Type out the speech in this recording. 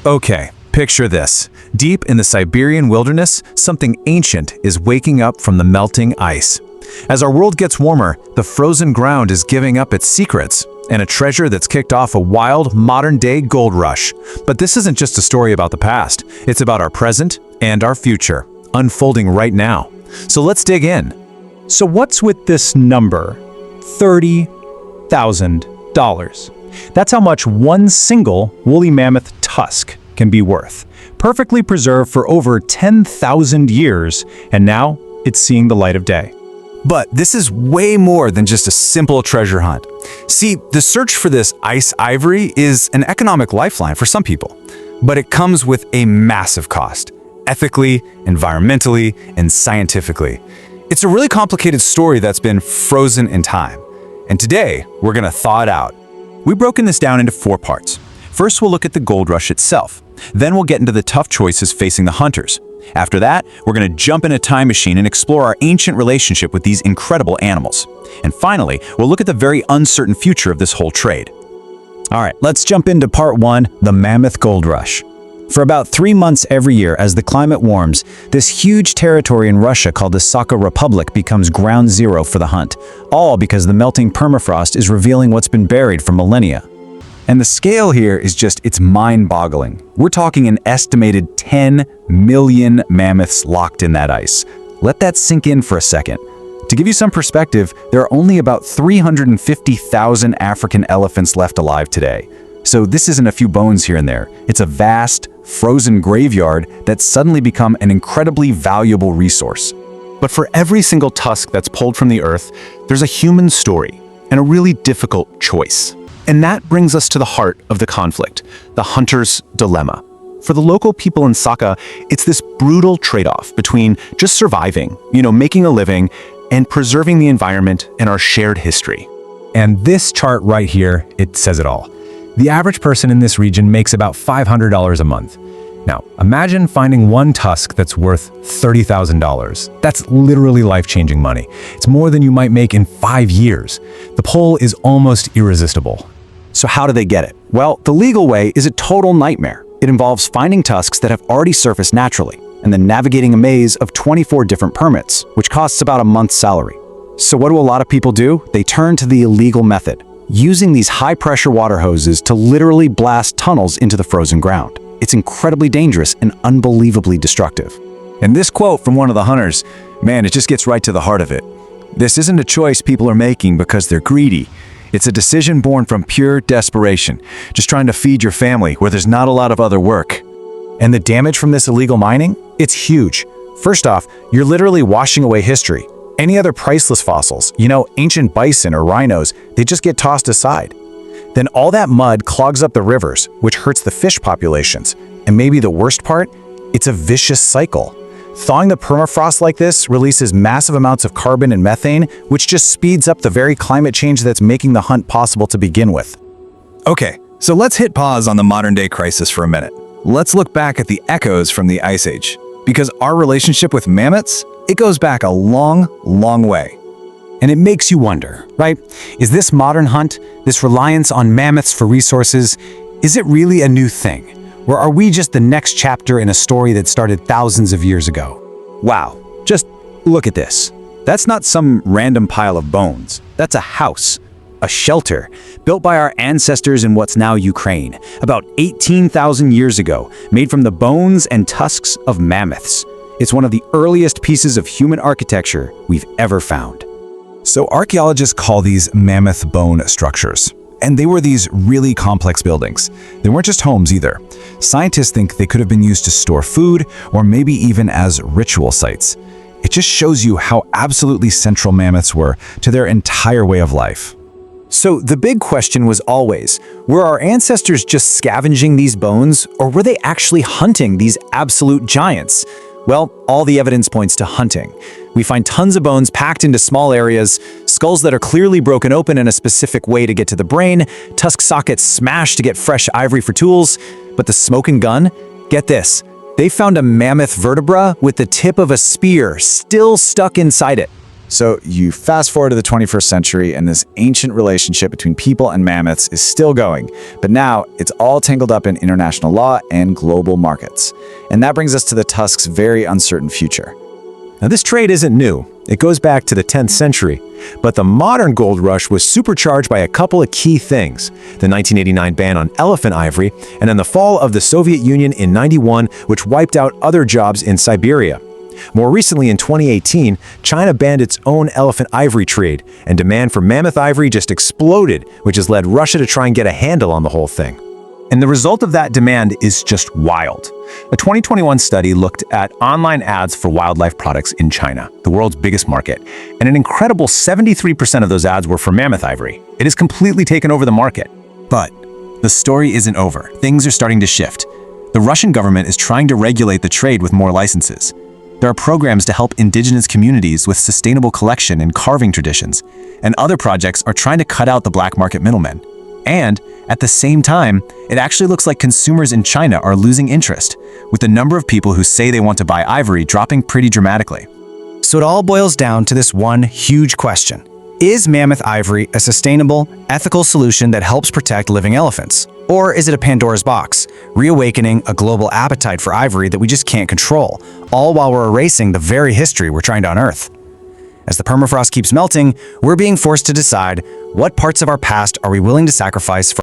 Okay, picture this. Deep in the Siberian wilderness, something ancient is waking up from the melting ice. As our world gets warmer, the frozen ground is giving up its secrets, and a treasure that's kicked off a wild, modern-day gold rush. But this isn't just a story about the past. It's about our present and our future, unfolding right now. So let's dig in. So what's with this number? $30,000. That's how much one single woolly mammoth tusk can be worth. Perfectly preserved for over 10,000 years, and now it's seeing the light of day. But this is way more than just a simple treasure hunt. See, the search for this ice ivory is an economic lifeline for some people, but it comes with a massive cost, ethically, environmentally, and scientifically. It's a really complicated story that's been frozen in time, and today we're gonna thaw it out. We've broken this down into 4 parts. First, we'll look at the gold rush itself. Then we'll get into the tough choices facing the hunters. After that, we're going to jump in a time machine and explore our ancient relationship with these incredible animals. And finally, we'll look at the very uncertain future of this whole trade. All right, let's jump into part 1, the Mammoth Gold Rush. For about 3 months every year, as the climate warms, this huge territory in Russia called the Sach Republic becomes ground zero for the hunt, all because the melting permafrost is revealing what's been buried for millennia. And the scale here is it's mind-boggling. We're talking an estimated 10 million mammoths locked in that ice. Let that sink in for a second. To give you some perspective, there are only about 350,000 African elephants left alive today. So this isn't a few bones here and there. It's a vast, frozen graveyard that's suddenly become an incredibly valuable resource. But for every single tusk that's pulled from the earth, there's a human story and a really difficult choice. And that brings us to the heart of the conflict, the hunter's dilemma. For the local people in Sach, it's this brutal trade-off between just surviving, making a living, and preserving the environment and our shared history. And this chart right here, it says it all. The average person in this region makes about $500 a month. Now, imagine finding one tusk that's worth $30,000. That's literally life-changing money. It's more than you might make in 5 years. The pull is almost irresistible. So how do they get it? Well, the legal way is a total nightmare. It involves finding tusks that have already surfaced naturally, and then navigating a maze of 24 different permits, which costs about a month's salary. So what do a lot of people do? They turn to the illegal method, using these high-pressure water hoses to literally blast tunnels into the frozen ground. It's incredibly dangerous and unbelievably destructive. And this quote from one of the hunters, man, it just gets right to the heart of it. This isn't a choice people are making because they're greedy. It's a decision born from pure desperation, just trying to feed your family where there's not a lot of other work. And the damage from this illegal mining? It's huge. First off, you're literally washing away history. Any other priceless fossils, ancient bison or rhinos, they just get tossed aside. Then all that mud clogs up the rivers, which hurts the fish populations. And maybe the worst part? It's a vicious cycle. Thawing the permafrost like this releases massive amounts of carbon and methane, which just speeds up the very climate change that's making the hunt possible to begin with. Okay, so let's hit pause on the modern-day crisis for a minute. Let's look back at the echoes from the Ice Age, because our relationship with mammoths, it goes back a long, long way. And it makes you wonder, right? Is this modern hunt, this reliance on mammoths for resources, is it really a new thing? Or are we just the next chapter in a story that started thousands of years ago? Wow, just look at this. That's not some random pile of bones. That's a house, a shelter, built by our ancestors in what's now Ukraine, about 18,000 years ago, made from the bones and tusks of mammoths. It's one of the earliest pieces of human architecture we've ever found. So archaeologists call these mammoth bone structures. And they were these really complex buildings. They weren't just homes either. Scientists think they could have been used to store food or maybe even as ritual sites. It just shows you how absolutely central mammoths were to their entire way of life. So the big question was always, were our ancestors just scavenging these bones, or were they actually hunting these absolute giants? Well, all the evidence points to hunting. We find tons of bones packed into small areas, skulls that are clearly broken open in a specific way to get to the brain, tusk sockets smashed to get fresh ivory for tools. But the smoking gun? Get this. They found a mammoth vertebra with the tip of a spear still stuck inside it. So you fast forward to the 21st century, and this ancient relationship between people and mammoths is still going, but now it's all tangled up in international law and global markets. And that brings us to the tusk's very uncertain future. Now, this trade isn't new. It goes back to the 10th century. But the modern gold rush was supercharged by a couple of key things: the 1989 ban on elephant ivory, and then the fall of the Soviet Union in '91, which wiped out other jobs in Siberia. More recently, in 2018, China banned its own elephant ivory trade, and demand for mammoth ivory just exploded, which has led Russia to try and get a handle on the whole thing. And the result of that demand is just wild. A 2021 study looked at online ads for wildlife products in China, the world's biggest market, and an incredible 73% of those ads were for mammoth ivory. It has completely taken over the market. But the story isn't over. Things are starting to shift. The Russian government is trying to regulate the trade with more licenses. There are programs to help indigenous communities with sustainable collection and carving traditions, and other projects are trying to cut out the black market middlemen. And at the same time, it actually looks like consumers in China are losing interest, with the number of people who say they want to buy ivory dropping pretty dramatically. So it all boils down to this one huge question. Is mammoth ivory a sustainable, ethical solution that helps protect living elephants? Or is it a Pandora's box, reawakening a global appetite for ivory that we just can't control, all while we're erasing the very history we're trying to unearth? As the permafrost keeps melting, we're being forced to decide what parts of our past are we willing to sacrifice for